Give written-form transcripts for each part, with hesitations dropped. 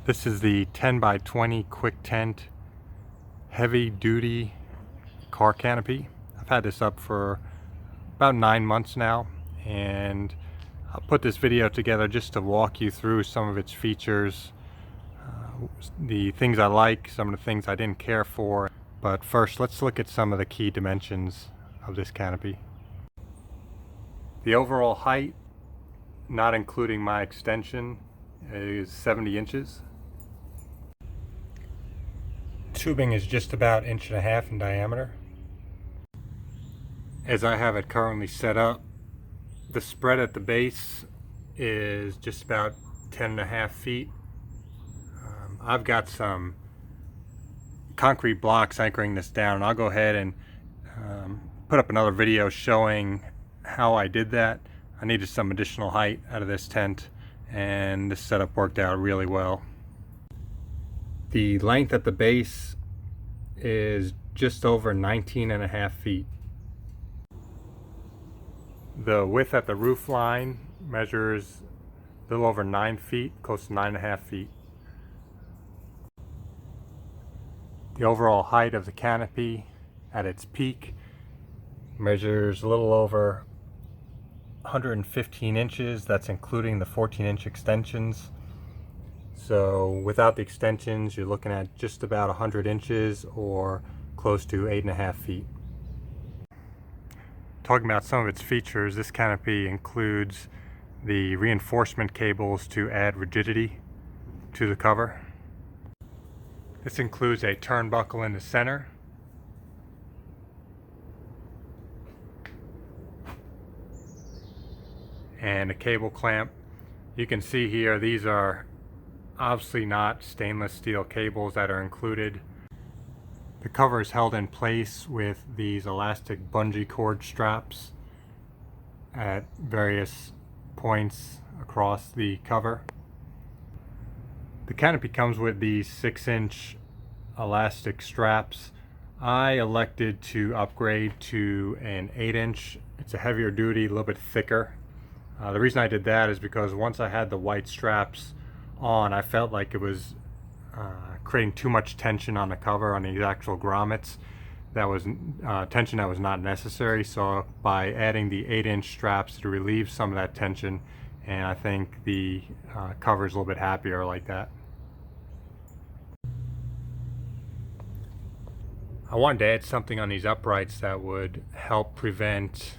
This is the 10 by 20 Quictent heavy duty car canopy. I've had this up for about 9 months now, and I'll put this video together just to walk you through some of its features, the things I like, some of the things I didn't care for. But first, let's look at some of the key dimensions of this canopy. The overall height, not including my extension, is 70 inches. Tubing is just about 1.5 inches in diameter. As I have it currently set up, the spread at the base is just about 10.5 feet. I've got some concrete blocks anchoring this down. I'll go ahead and put up another video showing how I did that. I needed some additional height out of this tent, and this setup worked out really well. The length at the base is just over 19.5 feet. The width at the roof line measures a little over 9 feet, close to 9.5 feet. The overall height of the canopy at its peak measures a little over 115 inches. That's including the 14-inch extensions. So without the extensions, you're looking at just about 100 inches or close to 8.5 feet. Talking about some of its features, this canopy includes the reinforcement cables to add rigidity to the cover. This includes a turnbuckle in the center, and a cable clamp. You can see here, these are obviously not stainless steel cables that are included. The cover is held in place with these elastic bungee cord straps at various points across the cover. The canopy comes with these 6-inch elastic straps. I elected to upgrade to an 8-inch. It's a heavier duty, a little bit thicker. The reason I did that is because once I had the white straps on, I felt like it was creating too much tension on the cover, on the actual grommets. That was tension that was not necessary. So by adding the 8-inch straps, to relieve some of that tension, and I think the cover is a little bit happier like that. I wanted to add something on these uprights that would help prevent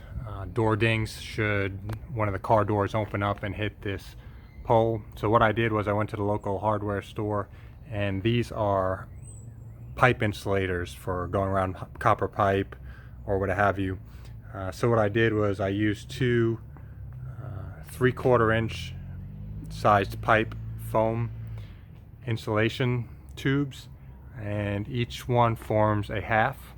door dings should one of the car doors open up and hit this pole. So what I did was I went to the local hardware store, and these are pipe insulators for going around copper pipe or what have you. So what I did was I used two 3/4 inch sized pipe foam insulation tubes, and each one forms a half,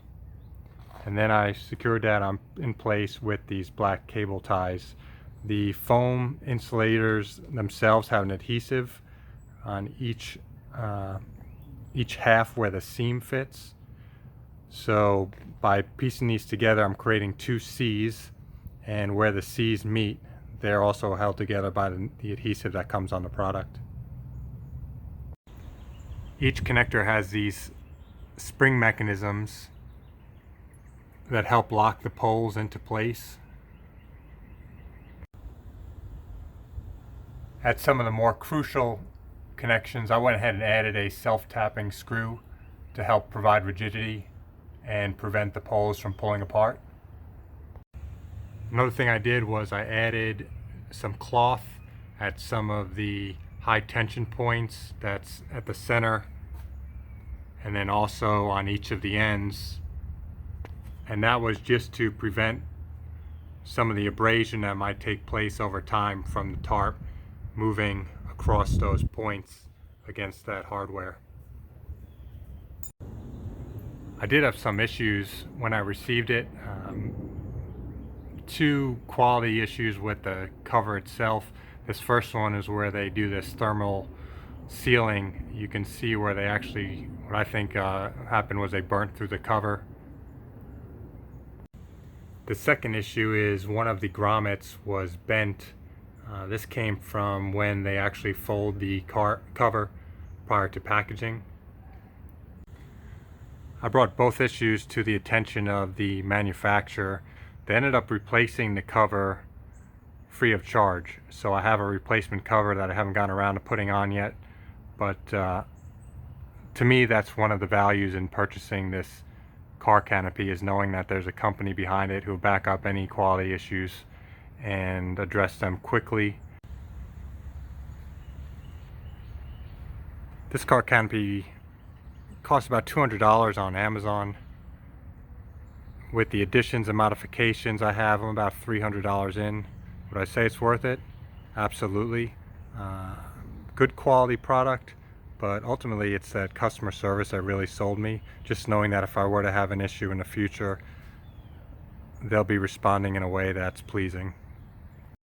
and then I secured that in place with these black cable ties. The foam insulators themselves have an adhesive on each half where the seam fits. So by piecing these together, I'm creating two C's, and where the C's meet, they're also held together by the adhesive that comes on the product. Each connector has these spring mechanisms that help lock the poles into place. At some of the more crucial connections, I went ahead and added a self-tapping screw to help provide rigidity and prevent the poles from pulling apart. Another thing I did was I added some cloth at some of the high tension points, that's at the center and then also on each of the ends, and that was just to prevent some of the abrasion that might take place over time from the tarp moving across those points against that hardware. I did have some issues when I received it. Two quality issues with the cover itself. This first one is where they do this thermal sealing. You can see where they actually, what I think happened was they burnt through the cover. The second issue is one of the grommets was bent. This came from when they actually fold the cover prior to packaging. I brought both issues to the attention of the manufacturer. They ended up replacing the cover free of charge. So I have a replacement cover that I haven't gotten around to putting on yet. But to me, that's one of the values in purchasing this Car Canopy, is knowing that there's a company behind it who will back up any quality issues and address them quickly. This Car Canopy costs about $200 on Amazon. With the additions and modifications I have, I'm about $300 in. Would I say it's worth it? Absolutely. Good quality product, but ultimately it's that customer service that really sold me. Just knowing that if I were to have an issue in the future, they'll be responding in a way that's pleasing.